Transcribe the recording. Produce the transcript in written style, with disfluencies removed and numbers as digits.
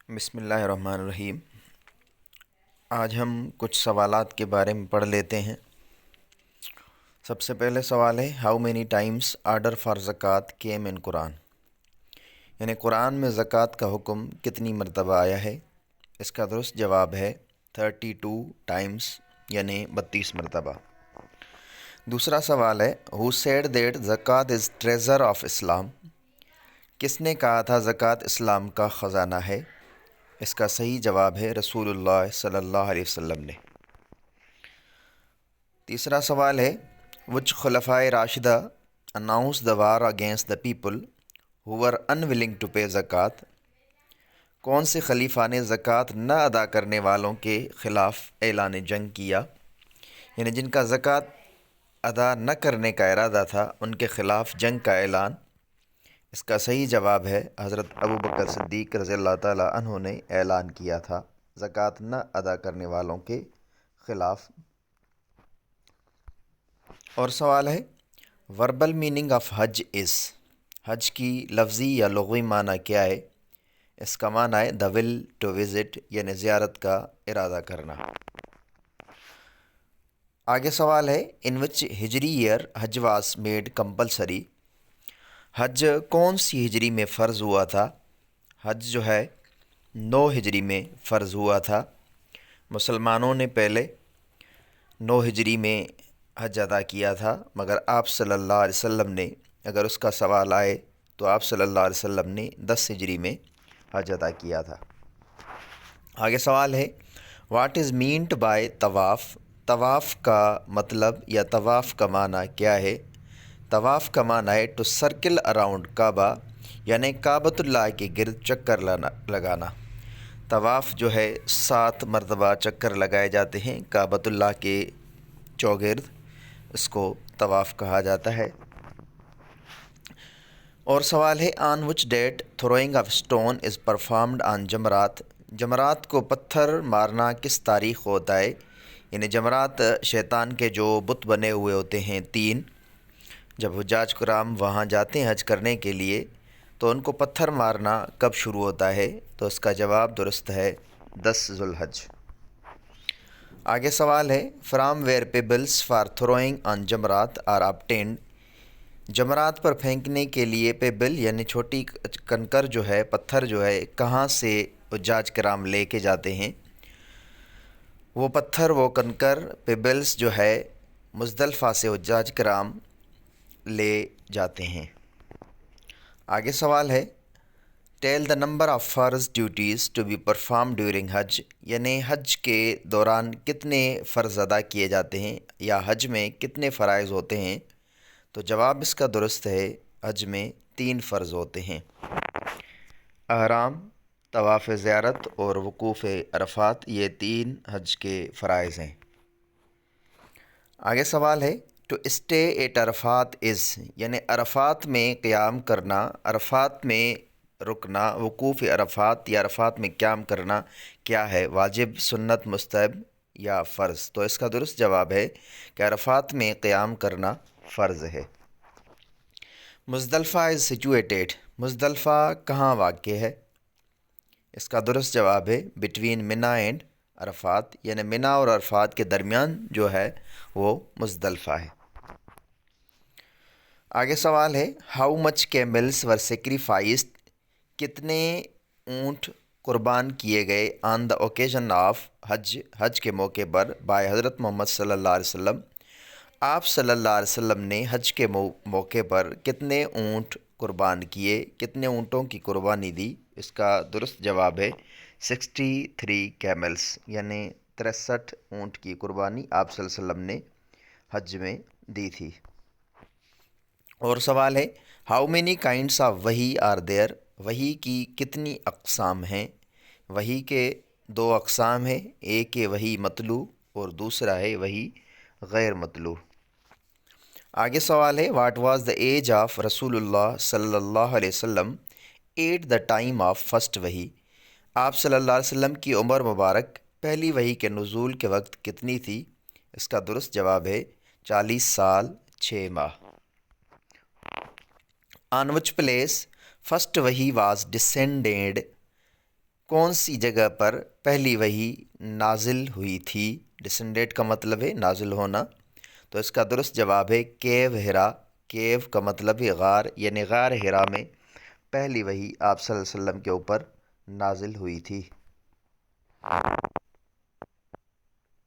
بسم اللہ الرحمن الرحیم۔ آج ہم کچھ سوالات کے بارے میں پڑھ لیتے ہیں۔ سب سے پہلے سوال ہے how many Times order for زکوٰۃ کیم ان قرآن، یعنی قرآن میں زکوٰۃ کا حکم کتنی مرتبہ آیا ہے۔ اس کا درست جواب ہے 32 ٹائمز، یعنی 32 مرتبہ۔ دوسرا سوال ہے ہو سیڈ دیٹ زکوٰۃ از ٹریزر آف اسلام، کس نے کہا تھا زکوٰۃ اسلام کا خزانہ ہے۔ اس کا صحیح جواب ہے رسول اللہ صلی اللہ علیہ وسلم نے۔ تیسرا سوال ہے وچ خلفائے راشدہ announce the war against the people who were unwilling to pay زکوٰۃ، کون سے خلیفہ نے زکوٰۃ نہ ادا کرنے والوں کے خلاف اعلان جنگ کیا، یعنی جن کا زکوٰۃ ادا نہ کرنے کا ارادہ تھا ان کے خلاف جنگ کا اعلان۔ اس کا صحیح جواب ہے حضرت ابوبکر صدیق رضی اللہ تعالیٰ عنہ نے اعلان کیا تھا زکوٰۃ نہ ادا کرنے والوں کے خلاف۔ اور سوال ہے وربل میننگ آف حج از، حج کی لفظی یا لغوی معنی کیا ہے۔ اس کا معنی ہے دا ول ٹو وزٹ، یعنی زیارت کا ارادہ کرنا۔ آگے سوال ہے ان وچ ہجری ایئر حج واز میڈ کمپلسری، حج کون سی ہجری میں فرض ہوا تھا۔ حج جو ہے 9 ہجری میں فرض ہوا تھا۔ مسلمانوں نے پہلے 9 ہجری میں حج ادا کیا تھا، مگر آپ صلی اللہ علیہ وسلم نے، اگر اس کا سوال آئے تو آپ صلی اللہ علیہ وسلم نے 10 ہجری میں حج ادا کیا تھا۔ آگے سوال ہے واٹ از مینٹ بائی طواف، طواف کا مطلب یا طواف کا معنی کیا ہے۔ طواف کا معنی ہے ٹو سرکل اراؤنڈ کعبہ، یعنی کعبۃ اللہ کے گرد چکر لگانا۔ طواف جو ہے 7 مرتبہ چکر لگائے جاتے ہیں کعبۃ اللہ کے چوگرد، اس کو طواف کہا جاتا ہے۔ اور سوال ہے on which date throwing of stone is performed on جمرات، جمرات کو پتھر مارنا کس تاریخ کو ہوتا ہے، یعنی جمرات شیطان کے جو بت بنے ہوئے ہوتے ہیں 3، جب حجاج کرام وہاں جاتے ہیں حج کرنے کے لیے تو ان کو پتھر مارنا کب شروع ہوتا ہے، تو اس کا جواب درست ہے 10 ذو الحج۔ آگے سوال ہے from where pebbles for throwing on جمرات آر آبٹینڈ، جمرات پر پھینکنے کے لیے پیبل یعنی چھوٹی کنکر جو ہے، پتھر جو ہے، کہاں سے حجاج کرام لے کے جاتے ہیں۔ وہ پتھر، وہ کنکر، پیبلس جو ہے مزدلفہ سے حجاج کرام لے جاتے ہیں۔ آگے سوال ہے ٹیل دا نمبر آف فرض duties to be perform during حج، یعنی حج کے دوران کتنے فرض ادا کیے جاتے ہیں یا حج میں کتنے فرائض ہوتے ہیں، تو جواب اس کا درست ہے حج میں 3 فرض ہوتے ہیں، احرام، طواف زیارت اور وقوف عرفات، یہ 3 حج کے فرائض ہیں۔ آگے سوال ہے ٹو اسٹے ایٹ عرفات از، یعنی عرفات میں قیام کرنا، عرفات میں رکنا، وقوف عرفات یا عرفات میں قیام کرنا کیا ہے، واجب، سنت، مستحب یا فرض، تو اس کا درست جواب ہے کہ عرفات میں قیام کرنا فرض ہے۔ مزدلفہ از سچویٹیڈ، مزدلفہ کہاں واقع ہے۔ اس کا درست جواب ہے بٹوین منا اینڈ عرفات، یعنی منا اور عرفات کے درمیان جو ہے وہ مزدلفہ ہے۔ آگے سوال ہے how much camels were sacrificed, کتنے اونٹ قربان کیے گئے آن دا اوکیزن آف حج، حج کے موقع پر، بائی حضرت محمد صلی اللہ علیہ وسلم، آپ صلی اللہ علیہ وسلم نے حج کے موقع پر کتنے اونٹ قربان کیے، کتنے اونٹوں کی قربانی دی۔ اس کا درست جواب ہے 63 کیملس، یعنی 63 اونٹ کی قربانی آپ صلی اللہ علیہ وسلم نے حج میں دی تھی۔ اور سوال ہے ہاؤ مینی کائنڈس آف وحی آر دیئر، وحی کی کتنی اقسام ہیں۔ وحی کے 2 اقسام ہیں، ایک ہے وحی مطلوع اور دوسرا ہے وحی غیر مطلوع۔ آگے سوال ہے what was the age of رسول اللہ صلی اللہ علیہ وسلم at the time of first وحی، آپ صلی اللہ علیہ وسلم کی عمر مبارک پہلی وحی کے نزول کے وقت کتنی تھی۔ اس کا درست جواب ہے 40 سال 6 ماہ۔ آن وچ پلیس فرسٹ وحی واز ڈسینڈیڈ، کون سی جگہ پر پہلی وحی نازل ہوئی تھی؟ ڈسنڈیٹ کا مطلب ہے نازل ہونا، تو اس کا درست جواب ہے کیو ہرا۔ کیو کا مطلب ہے غار، یعنی غار ہرا میں پہلی وحی آپ صلی اللہ علیہ وسلم کے اوپر نازل ہوئی تھی۔